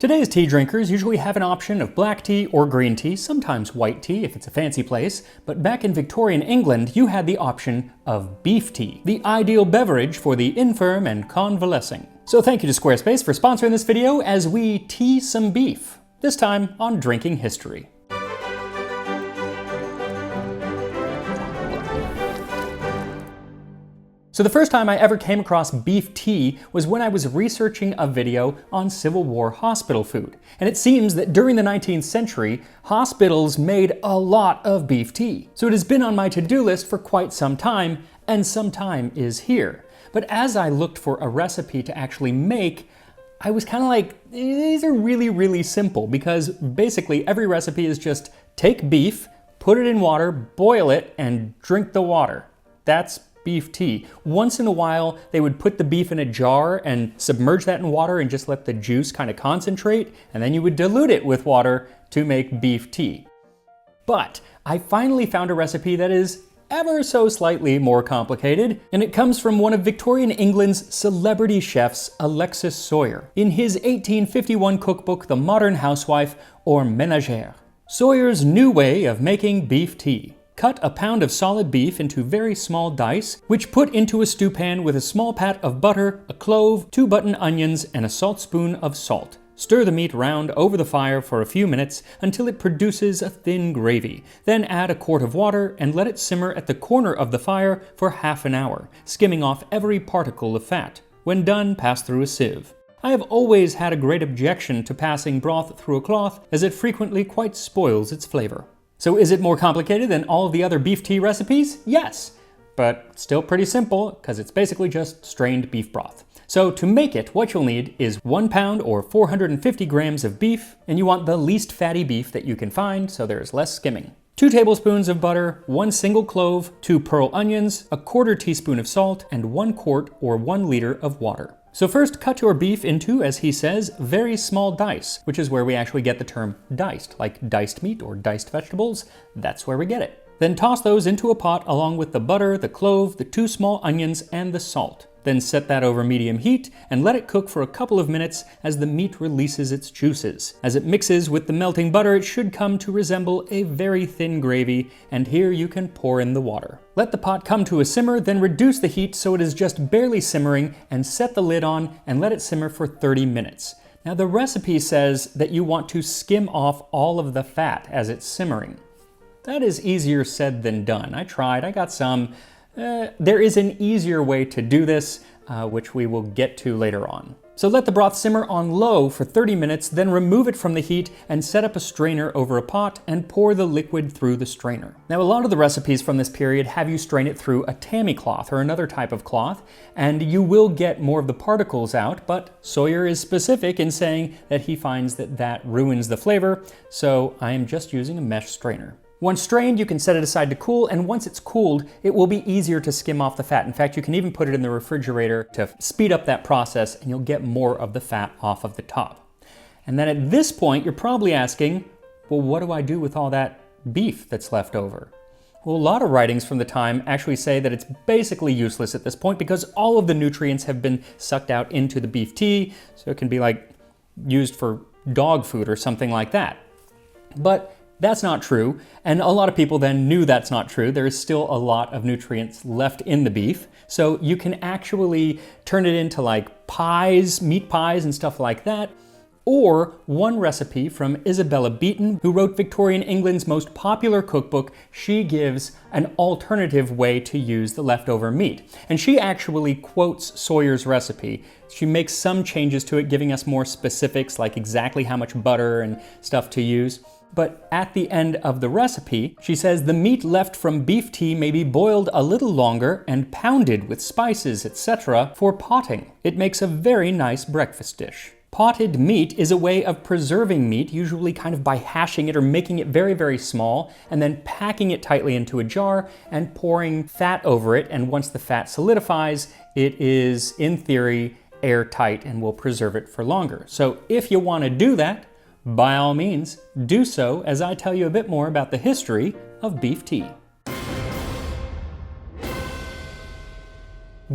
Today's tea drinkers usually have an option of black tea or green tea, sometimes white tea if it's a fancy place, but back in Victorian England you had the option of beef tea, the ideal beverage for the infirm and convalescing. So thank you to Squarespace for sponsoring this video as we tea some beef, this time on drinking history. So the first time I ever came across beef tea was when I was researching a video on Civil War hospital food. And it seems that during the 19th century, hospitals made a lot of beef tea. So it has been on my to-do list for quite some time, and some time is here. But as I looked for a recipe to actually make, I was kind of like, these are really simple, because basically every recipe is just take beef, put it in water, boil it, and drink the water. That's beef tea. Once in a while, they would put the beef in a jar and submerge that in water and just let the juice kind of concentrate, and then you would dilute it with water to make beef tea. But I finally found a recipe that is ever so slightly more complicated, and it comes from one of Victorian England's celebrity chefs, Alexis Soyer, in his 1851 cookbook, The Modern Housewife, or Ménagère. Soyer's new way of making beef tea. Cut a pound of solid beef into very small dice, which put into a stew pan with a small pat of butter, a clove, 2 button onions, and a saltspoon of salt. Stir the meat round over the fire for a few minutes until it produces a thin gravy. Then add a quart of water and let it simmer at the corner of the fire for half an hour, skimming off every particle of fat. When done, pass through a sieve. I have always had a great objection to passing broth through a cloth, as it frequently quite spoils its flavor. So is it more complicated than all of the other beef tea recipes? Yes, but still pretty simple because it's basically just strained beef broth. So to make it, what you'll need is 1 pound or 450 grams of beef, and you want the least fatty beef that you can find so there's less skimming. 2 tablespoons of butter, 1 single clove, 2 pearl onions, a 1/4 teaspoon of salt, and 1 quart or 1 liter of water. So first, cut your beef into, as he says, very small dice, which is where we actually get the term diced, like diced meat or diced vegetables. That's where we get it. Then toss those into a pot along with the butter, the clove, the 2 small onions, and the salt. Then set that over medium heat and let it cook for a couple of minutes as the meat releases its juices. As it mixes with the melting butter, it should come to resemble a very thin gravy, and here you can pour in the water. Let the pot come to a simmer, then reduce the heat so it is just barely simmering, and set the lid on and let it simmer for 30 minutes. Now the recipe says that you want to skim off all of the fat as it's simmering. That is easier said than done. I tried, I got some. There is an easier way to do this, which we will get to later on. So let the broth simmer on low for 30 minutes, then remove it from the heat and set up a strainer over a pot and pour the liquid through the strainer. Now a lot of the recipes from this period have you strain it through a tammy cloth or another type of cloth, and you will get more of the particles out, but Soyer is specific in saying that he finds that that ruins the flavor, so I am just using a mesh strainer. Once strained, you can set it aside to cool, and once it's cooled, it will be easier to skim off the fat. In fact, you can even put it in the refrigerator to speed up that process, and you'll get more of the fat off of the top. And then at this point, you're probably asking, well, what do I do with all that beef that's left over? Well, a lot of writings from the time actually say that it's basically useless at this point because all of the nutrients have been sucked out into the beef tea, so it can be like used for dog food or something like that. But that's not true, and a lot of people then knew that's not true. There is still a lot of nutrients left in the beef, so you can actually turn it into like pies, meat pies and stuff like that. Or one recipe from Isabella Beeton, who wrote Victorian England's most popular cookbook, she gives an alternative way to use the leftover meat. And she actually quotes Soyer's recipe. She makes some changes to it, giving us more specifics like exactly how much butter and stuff to use. But at the end of the recipe, she says the meat left from beef tea may be boiled a little longer and pounded with spices, etc. for potting. It makes a very nice breakfast dish. Potted meat is a way of preserving meat, usually kind of by hashing it or making it very small, and then packing it tightly into a jar and pouring fat over it. And once the fat solidifies, it is, in theory, airtight and will preserve it for longer. So if you want to do that, by all means, do so as I tell you a bit more about the history of beef tea.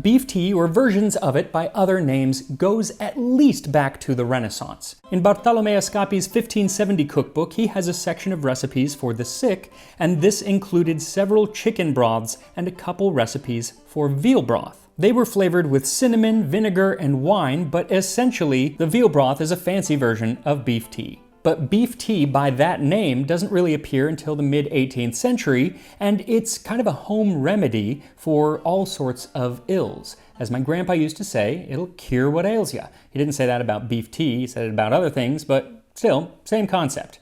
Beef tea, or versions of it by other names, goes at least back to the Renaissance. In Bartolomeo Scapi's 1570 cookbook, he has a section of recipes for the sick, and this included several chicken broths and a couple recipes for veal broth. They were flavored with cinnamon, vinegar, and wine, but essentially, the veal broth is a fancy version of beef tea. But beef tea by that name doesn't really appear until the mid-18th century, and it's kind of a home remedy for all sorts of ills. As my grandpa used to say, it'll cure what ails ya. He didn't say that about beef tea, he said it about other things, but still, same concept.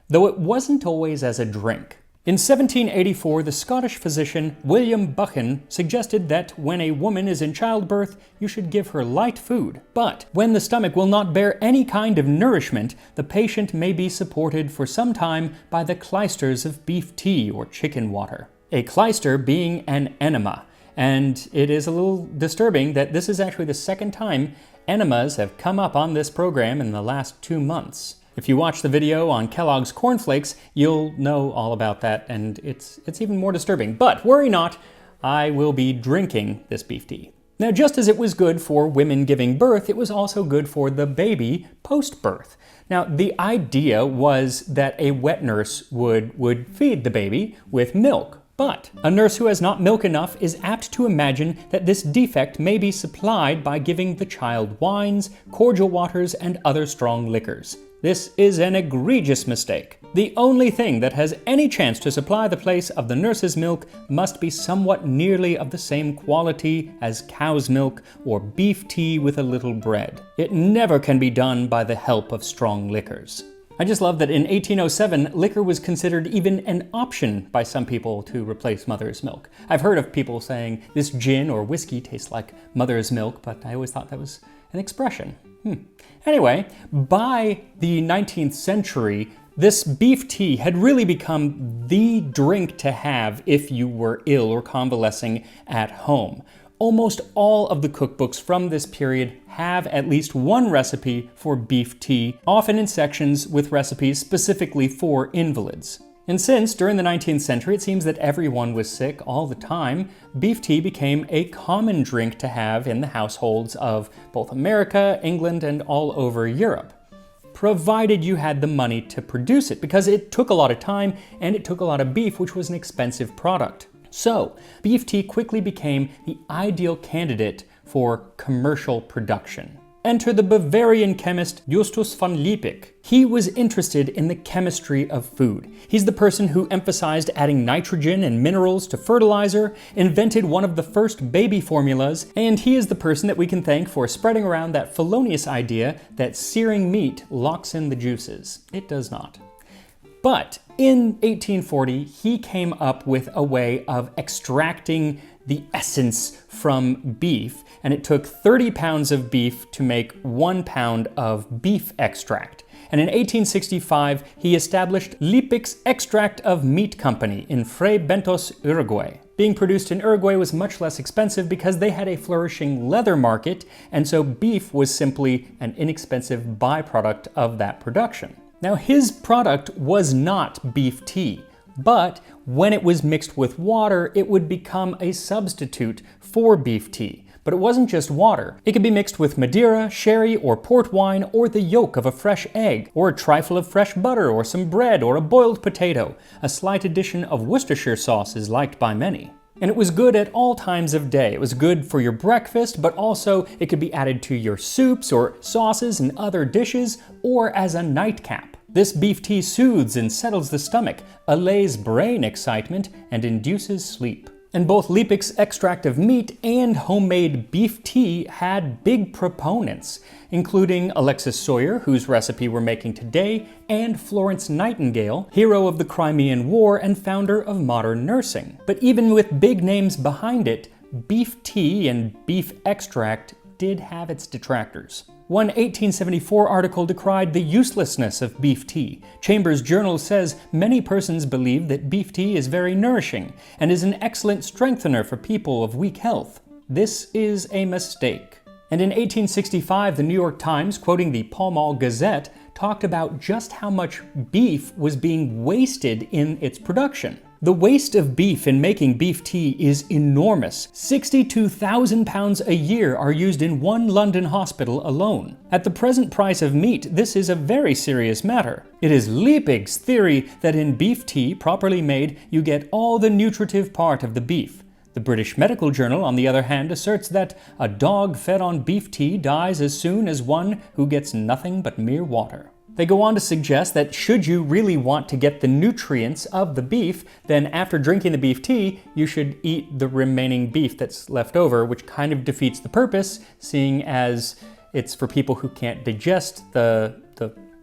Though it wasn't always as a drink. In 1784, the Scottish physician William Buchan suggested that when a woman is in childbirth, you should give her light food. But when the stomach will not bear any kind of nourishment, the patient may be supported for some time by the clysters of beef tea or chicken water. A clyster being an enema. And it is a little disturbing that this is actually the second time enemas have come up on this program in the last 2 months. If you watch the video on Kellogg's cornflakes, you'll know all about that, and it's even more disturbing. But worry not, I will be drinking this beef tea. Now, just as it was good for women giving birth, it was also good for the baby post-birth. Now, the idea was that a wet nurse would feed the baby with milk. But a nurse who has not milk enough is apt to imagine that this defect may be supplied by giving the child wines, cordial waters, and other strong liquors. This is an egregious mistake. The only thing that has any chance to supply the place of the nurse's milk must be somewhat nearly of the same quality as cow's milk or beef tea with a little bread. It never can be done by the help of strong liquors. I just love that in 1807, liquor was considered even an option by some people to replace mother's milk. I've heard of people saying this gin or whiskey tastes like mother's milk, but I always thought that was an expression. Anyway, by the 19th century, this beef tea had really become the drink to have if you were ill or convalescing at home. Almost all of the cookbooks from this period have at least one recipe for beef tea, often in sections with recipes specifically for invalids. And since, during the 19th century, it seems that everyone was sick all the time, beef tea became a common drink to have in the households of both America, England, and all over Europe. Provided you had the money to produce it, because it took a lot of time and it took a lot of beef, which was an expensive product. So, beef tea quickly became the ideal candidate for commercial production. Enter the Bavarian chemist Justus von Liebig. He was interested in the chemistry of food. He's the person who emphasized adding nitrogen and minerals to fertilizer, invented one of the first baby formulas, and he is the person that we can thank for spreading around that felonious idea that searing meat locks in the juices. It does not. But in 1840, he came up with a way of extracting the essence from beef, and it took 30 pounds of beef to make 1 pound of beef extract. And in 1865, he established Liebig's Extract of Meat Company in Fray Bentos, Uruguay. Being produced in Uruguay was much less expensive because they had a flourishing leather market, and so beef was simply an inexpensive byproduct of that production. Now, his product was not beef tea, but when it was mixed with water, it would become a substitute for beef tea. But it wasn't just water. It could be mixed with Madeira, sherry, or port wine, or the yolk of a fresh egg, or a trifle of fresh butter, or some bread, or a boiled potato. A slight addition of Worcestershire sauce is liked by many. And it was good at all times of day. It was good for your breakfast, but also it could be added to your soups or sauces and other dishes, or as a nightcap. This beef tea soothes and settles the stomach, allays brain excitement, and induces sleep. And both Liebig's Extract of Meat and homemade beef tea had big proponents, including Alexis Soyer, whose recipe we're making today, and Florence Nightingale, hero of the Crimean War and founder of modern nursing. But even with big names behind it, beef tea and beef extract did have its detractors. One 1874 article decried the uselessness of beef tea. Chambers' Journal says many persons believe that beef tea is very nourishing and is an excellent strengthener for people of weak health. This is a mistake. And in 1865, the New York Times, quoting the Pall Mall Gazette, talked about just how much beef was being wasted in its production. The waste of beef in making beef tea is enormous. 62,000 pounds a year are used in one London hospital alone. At the present price of meat, this is a very serious matter. It is Liebig's theory that in beef tea, properly made, you get all the nutritive part of the beef. The British Medical Journal, on the other hand, asserts that a dog fed on beef tea dies as soon as one who gets nothing but mere water. They go on to suggest that should you really want to get the nutrients of the beef, then after drinking the beef tea, you should eat the remaining beef that's left over, which kind of defeats the purpose, seeing as it's for people who can't digest the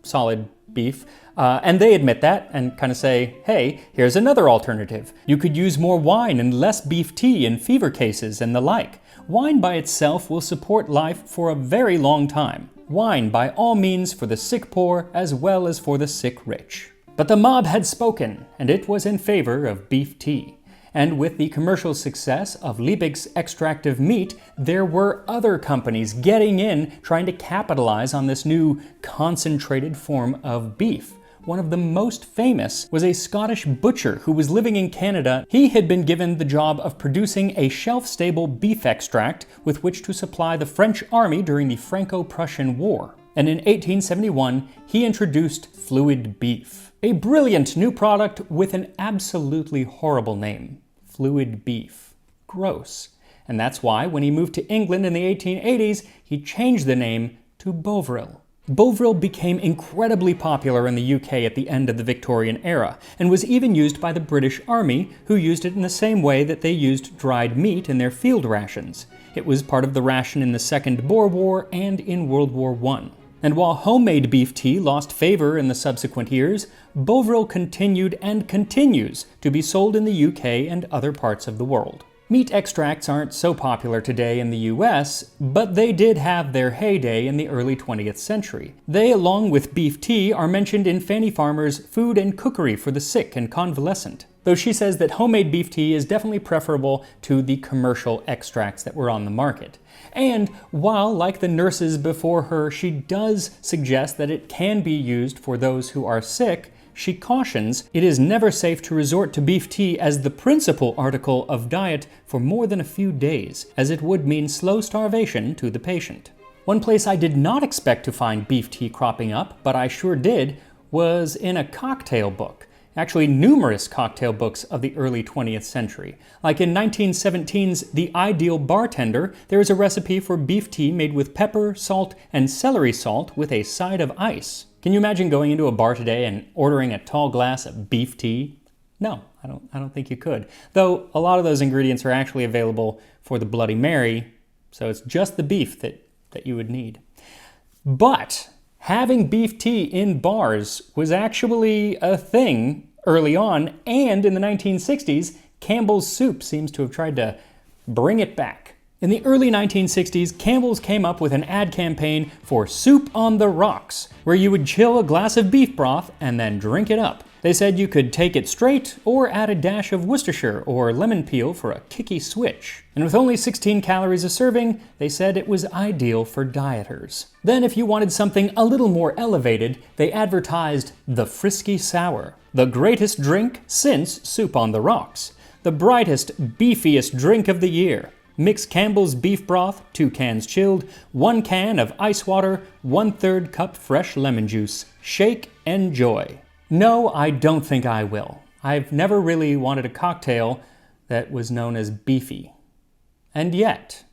solid beef. And they admit that and kind of say, hey, here's another alternative. You could use more wine and less beef tea in fever cases and the like. Wine by itself will support life for a very long time. Wine by all means for the sick poor as well as for the sick rich. But the mob had spoken, and it was in favor of beef tea. And with the commercial success of Liebig's extract of meat, there were other companies getting in, trying to capitalize on this new concentrated form of beef. One of the most famous was a Scottish butcher who was living in Canada. He had been given the job of producing a shelf-stable beef extract with which to supply the French army during the Franco-Prussian War. And in 1871, he introduced fluid beef. A brilliant new product with an absolutely horrible name. Fluid beef. Gross. And that's why when he moved to England in the 1880s, he changed the name to Bovril. Bovril became incredibly popular in the UK at the end of the Victorian era, and was even used by the British Army, who used it in the same way that they used dried meat in their field rations. It was part of the ration in the Second Boer War and in World War I. And while homemade beef tea lost favor in the subsequent years, Bovril continued and continues to be sold in the UK and other parts of the world. Meat extracts aren't so popular today in the US, but they did have their heyday in the early 20th century. They, along with beef tea, are mentioned in Fanny Farmer's Food and Cookery for the Sick and Convalescent, though she says that homemade beef tea is definitely preferable to the commercial extracts that were on the market. And while, like the nurses before her, she does suggest that it can be used for those who are sick, she cautions it is never safe to resort to beef tea as the principal article of diet for more than a few days, as it would mean slow starvation to the patient. One place I did not expect to find beef tea cropping up, but I sure did, was in a cocktail book. Actually, numerous cocktail books of the early 20th century. Like in 1917's The Ideal Bartender, there is a recipe for beef tea made with pepper, salt, and celery salt with a side of ice. Can you imagine going into a bar today and ordering a tall glass of beef tea? No, I don't think you could. Though a lot of those ingredients are actually available for the Bloody Mary, so it's just the beef that you would need. But having beef tea in bars was actually a thing early on, and in the 1960s, Campbell's Soup seems to have tried to bring it back. In the early 1960s, Campbell's came up with an ad campaign for Soup on the Rocks, where you would chill a glass of beef broth and then drink it up. They said you could take it straight or add a dash of Worcestershire or lemon peel for a kicky switch. And with only 16 calories a serving, they said it was ideal for dieters. Then if you wanted something a little more elevated, they advertised the Frisky Sour, the greatest drink since Soup on the Rocks, the brightest, beefiest drink of the year. Mix Campbell's beef broth, 2 cans chilled, 1 can of ice water, 1/3 cup fresh lemon juice. Shake, enjoy. No, I don't think I will. I've never really wanted a cocktail that was known as beefy. And yet,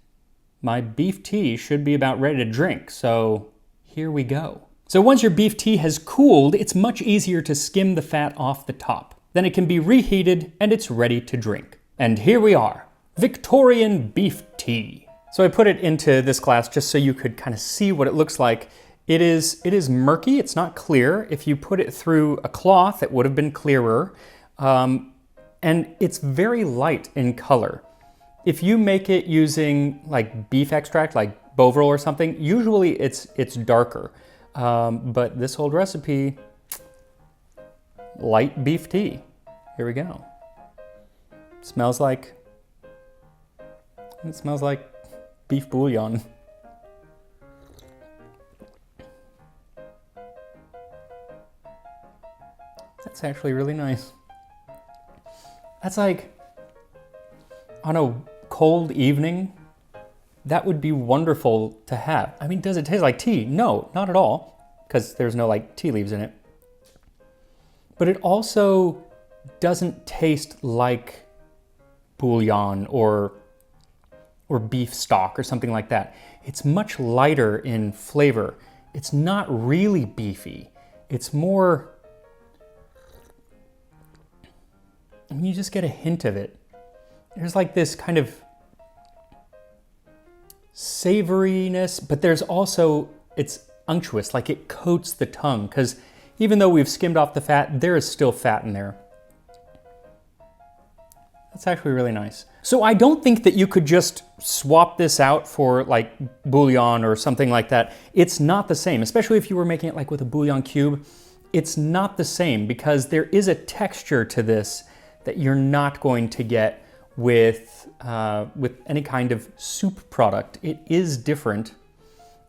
my beef tea should be about ready to drink, so here we go. So once your beef tea has cooled, it's much easier to skim the fat off the top. Then it can be reheated and it's ready to drink. And here we are. Victorian beef tea. So I put it into this glass just so you could kind of see what it looks like. It is murky, it's not clear. If you put it through a cloth, it would have been clearer. And it's very light in color. If you make it using like beef extract, like Bovril or something, usually it's darker. But this old recipe, light beef tea. Here we go. It smells like beef bouillon. That's actually really nice. That's like, on a cold evening, that would be wonderful to have. I mean, does it taste like tea? No, not at all, because there's no like tea leaves in it. But it also doesn't taste like bouillon or beef stock or something like that. It's much lighter in flavor. It's not really beefy. It's more, I mean, you just get a hint of it. There's like this kind of savoriness, but there's also, it's unctuous, like it coats the tongue, because even though we've skimmed off the fat, there is still fat in there. That's actually really nice. So I don't think that you could just swap this out for like bouillon or something like that. It's not the same, especially if you were making it like with a bouillon cube. It's not the same because there is a texture to this that you're not going to get with any kind of soup product. It is different.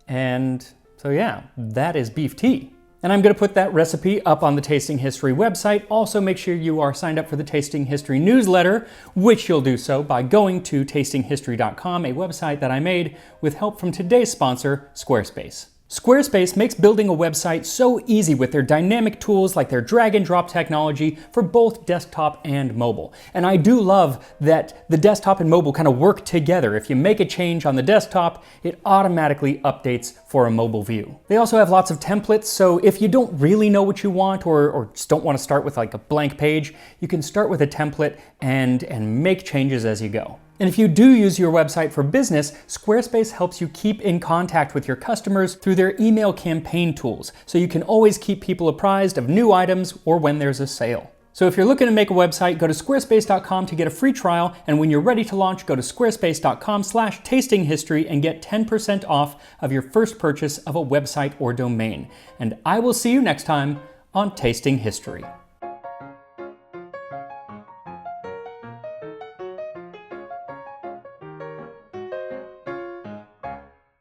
And so yeah, that is beef tea. And I'm going to put that recipe up on the Tasting History website. Also, make sure you are signed up for the Tasting History newsletter, which you'll do so by going to tastinghistory.com, a website that I made with help from today's sponsor, Squarespace. Squarespace makes building a website so easy with their dynamic tools like their drag and drop technology for both desktop and mobile. And I do love that the desktop and mobile kind of work together. If you make a change on the desktop, it automatically updates for a mobile view. They also have lots of templates, so if you don't really know what you want or just don't want to start with like a blank page, you can start with a template and make changes as you go. And if you do use your website for business, Squarespace helps you keep in contact with your customers through their email campaign tools, so you can always keep people apprised of new items or when there's a sale. So if you're looking to make a website, go to squarespace.com to get a free trial, and when you're ready to launch, go to squarespace.com/tastinghistory and get 10% off of your first purchase of a website or domain. And I will see you next time on Tasting History.